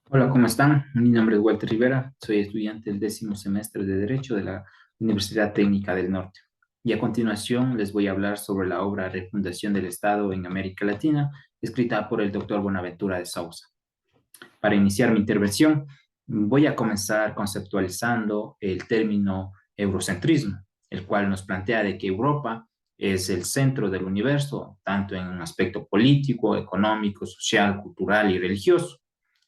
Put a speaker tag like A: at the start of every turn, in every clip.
A: Hola, ¿cómo están? Mi nombre es Walter Rivera, soy estudiante del 10º semestre de Derecho de la Universidad Técnica del Norte. Y a continuación les voy a hablar sobre la obra Refundación del Estado en América Latina, escrita por el doctor Bonaventura de Sousa. Para iniciar mi intervención, voy a comenzar conceptualizando el término eurocentrismo, el cual nos plantea de que Europa es el centro del universo, tanto en un aspecto político, económico, social, cultural y religioso.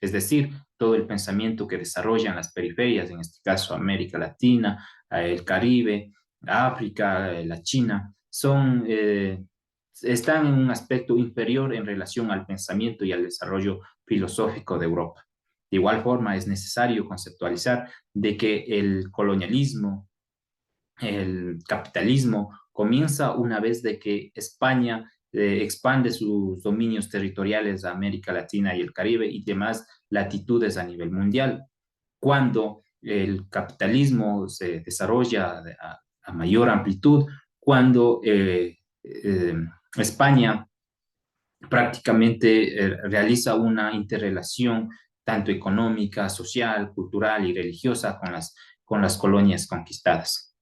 A: Es decir, todo el pensamiento que desarrollan las periferias, en este caso América Latina, el Caribe, África, la China, están en un aspecto inferior en relación al pensamiento y al desarrollo filosófico de Europa. De igual forma, es necesario conceptualizar de que el colonialismo, el capitalismo, comienza una vez de que España expande sus dominios territoriales a América Latina y el Caribe y demás latitudes a nivel mundial. Cuando el capitalismo se desarrolla a mayor amplitud, cuando España prácticamente realiza una interrelación tanto económica, social, cultural y religiosa con las colonias conquistadas.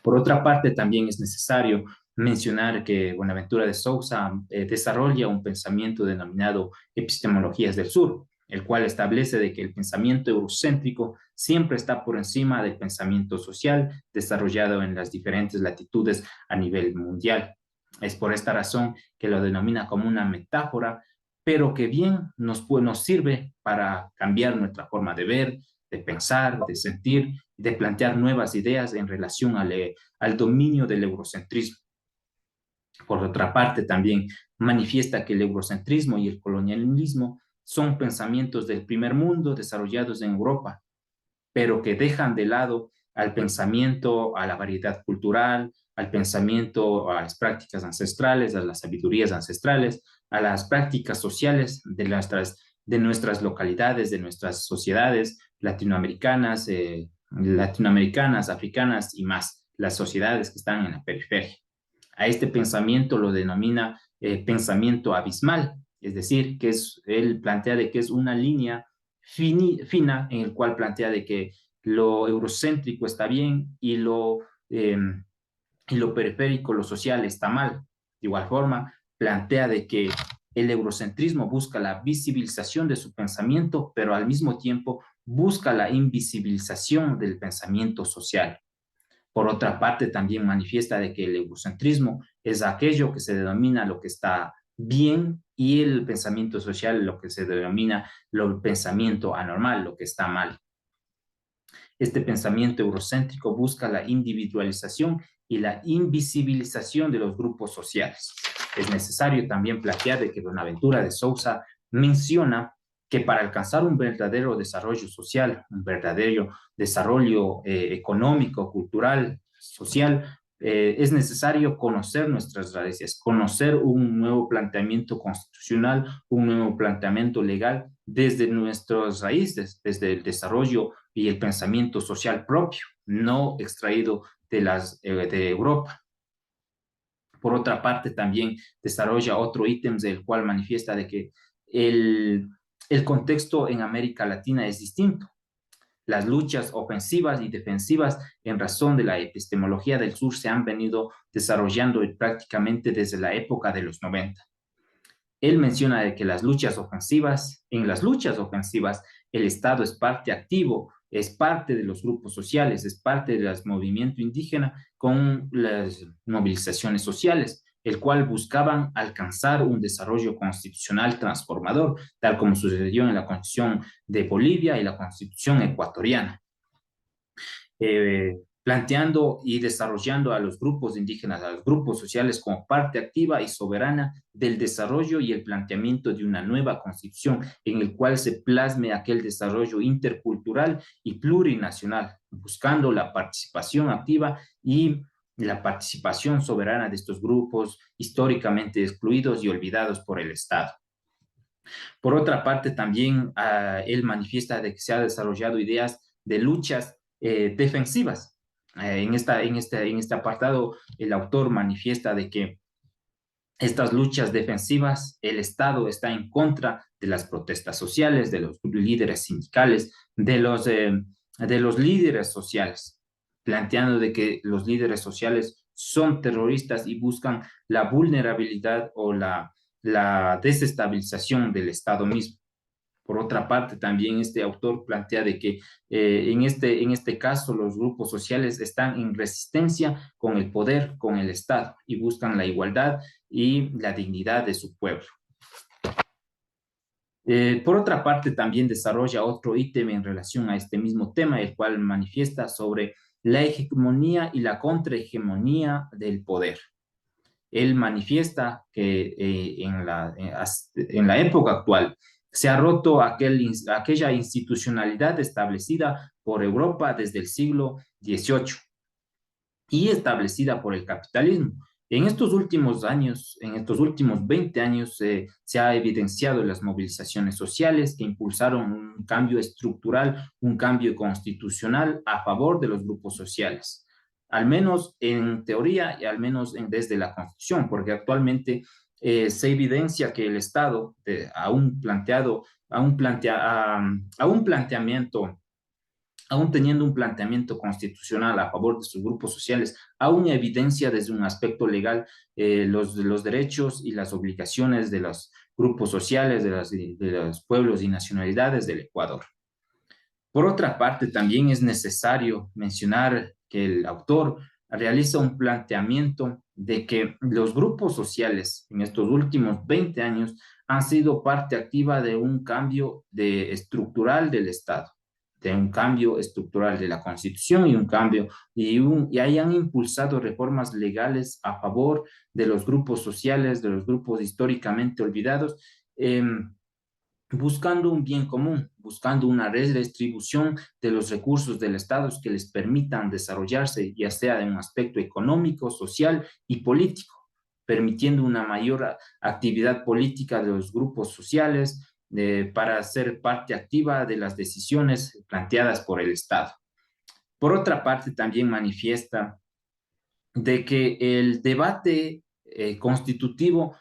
A: Por otra parte, también es necesario mencionar que Buenaventura de Sousa desarrolla un pensamiento denominado epistemologías del sur, el cual establece de que el pensamiento eurocéntrico siempre está por encima del pensamiento social desarrollado en las diferentes latitudes a nivel mundial. Es por esta razón que lo denomina como una metáfora, pero que bien nos sirve para cambiar nuestra forma de ver, de pensar, de sentir, de plantear nuevas ideas en relación al dominio del eurocentrismo. Por otra parte, también manifiesta que el eurocentrismo y el colonialismo son pensamientos del primer mundo desarrollados en Europa, pero que dejan de lado al pensamiento, a la variedad cultural, al pensamiento, a las prácticas ancestrales, a las sabidurías ancestrales, a las prácticas sociales de nuestras localidades, de nuestras sociedades latinoamericanas, africanas y más, las sociedades que están en la periferia. A este pensamiento lo denomina pensamiento abismal, es decir, él plantea de que es una línea fina en el cual plantea de que lo eurocéntrico está bien y lo periférico, lo social está mal. De igual forma, plantea de que el eurocentrismo busca la visibilización de su pensamiento, pero al mismo tiempo busca la invisibilización del pensamiento social. Por otra parte, también manifiesta de que el eurocentrismo es aquello que se denomina lo que está bien y el pensamiento social lo que se denomina el pensamiento anormal, lo que está mal. Este pensamiento eurocéntrico busca la individualización y la invisibilización de los grupos sociales. Es necesario también plantear de que Bonaventura de Sousa menciona que para alcanzar un verdadero desarrollo social, un verdadero desarrollo económico, cultural, social, es necesario conocer nuestras raíces, conocer un nuevo planteamiento constitucional, un nuevo planteamiento legal desde nuestras raíces, desde el desarrollo y el pensamiento social propio, no extraído de Europa. Por otra parte, también desarrolla otro ítem del cual manifiesta de que el, el contexto en América Latina es distinto. Las luchas ofensivas y defensivas en razón de la epistemología del sur se han venido desarrollando prácticamente desde la época de los 90. Él menciona de que en las luchas ofensivas, el Estado es parte activo, es parte de los grupos sociales, es parte del movimiento indígena con las movilizaciones sociales, el cual buscaban alcanzar un desarrollo constitucional transformador, tal como sucedió en la Constitución de Bolivia y la Constitución ecuatoriana, planteando y desarrollando a los grupos indígenas, a los grupos sociales como parte activa y soberana del desarrollo y el planteamiento de una nueva constitución en el cual se plasme aquel desarrollo intercultural y plurinacional, buscando la participación activa y la participación soberana de estos grupos históricamente excluidos y olvidados por el Estado. Por otra parte, también él manifiesta de que se ha desarrollado ideas de luchas defensivas. En este apartado, el autor manifiesta de que estas luchas defensivas, el Estado está en contra de las protestas sociales, de los líderes sindicales, de los líderes sociales, planteando de que los líderes sociales son terroristas y buscan la vulnerabilidad o la desestabilización del Estado mismo. Por otra parte, también este autor plantea de que en este caso los grupos sociales están en resistencia con el poder, con el Estado, y buscan la igualdad y la dignidad de su pueblo. Por otra parte, también desarrolla otro ítem en relación a este mismo tema, el cual manifiesta sobre la hegemonía y la contrahegemonía del poder. Él manifiesta que en la época actual se ha roto aquella institucionalidad establecida por Europa desde el siglo XVIII y establecida por el capitalismo. En estos últimos años, en estos últimos 20 años, se ha evidenciado las movilizaciones sociales que impulsaron un cambio estructural, un cambio constitucional a favor de los grupos sociales, al menos en teoría y al menos desde la Constitución, porque actualmente se evidencia que el Estado a un planteamiento aún teniendo un planteamiento constitucional a favor de sus grupos sociales, aún evidencia desde un aspecto legal los derechos y las obligaciones de los grupos sociales, de los pueblos y nacionalidades del Ecuador. Por otra parte, también es necesario mencionar que el autor realiza un planteamiento de que los grupos sociales en estos últimos 20 años han sido parte activa de un cambio estructural del Estado, de un cambio estructural de la Constitución y un cambio, y hayan impulsado reformas legales a favor de los grupos sociales, de los grupos históricamente olvidados, buscando un bien común, buscando una redistribución de los recursos del Estado que les permitan desarrollarse, ya sea en un aspecto económico, social y político, permitiendo una mayor actividad política de los grupos sociales para ser parte activa de las decisiones planteadas por el Estado. Por otra parte, también manifiesta de que el debate constitutivo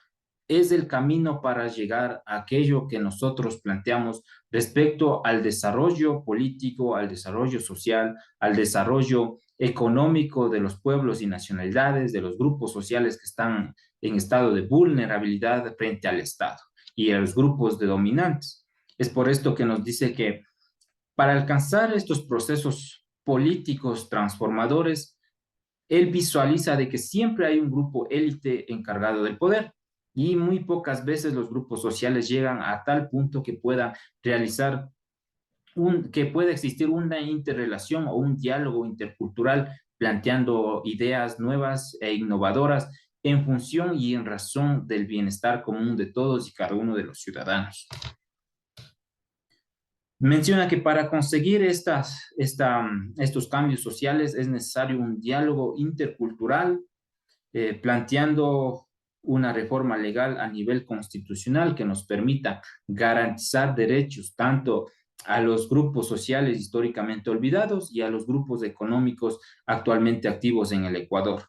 A: es el camino para llegar a aquello que nosotros planteamos respecto al desarrollo político, al desarrollo social, al desarrollo económico de los pueblos y nacionalidades, de los grupos sociales que están en estado de vulnerabilidad frente al Estado y a los grupos de dominantes. Es por esto que nos dice que para alcanzar estos procesos políticos transformadores, él visualiza de que siempre hay un grupo élite encargado del poder y muy pocas veces los grupos sociales llegan a tal punto que pueda realizar que pueda existir una interrelación o un diálogo intercultural planteando ideas nuevas e innovadoras en función y en razón del bienestar común de todos y cada uno de los ciudadanos. Menciona que para conseguir estos cambios sociales es necesario un diálogo intercultural, planteando una reforma legal a nivel constitucional que nos permita garantizar derechos tanto a los grupos sociales históricamente olvidados y a los grupos económicos actualmente activos en el Ecuador.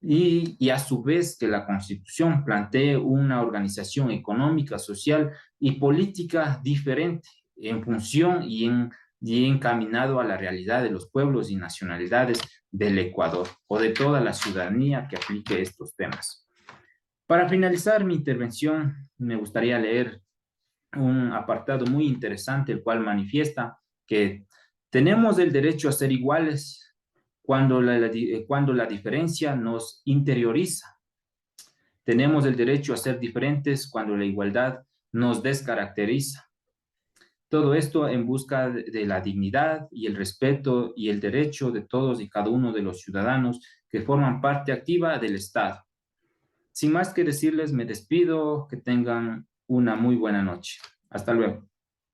A: Y a su vez que la Constitución plantee una organización económica, social y política diferente en función y encaminado a la realidad de los pueblos y nacionalidades del Ecuador o de toda la ciudadanía que aplique estos temas. Para finalizar mi intervención, me gustaría leer un apartado muy interesante, el cual manifiesta que tenemos el derecho a ser iguales cuando la diferencia nos interioriza. Tenemos el derecho a ser diferentes cuando la igualdad nos descaracteriza. Todo esto en busca de la dignidad y el respeto y el derecho de todos y cada uno de los ciudadanos que forman parte activa del Estado. Sin más que decirles, me despido, que tengan una muy buena noche. Hasta luego.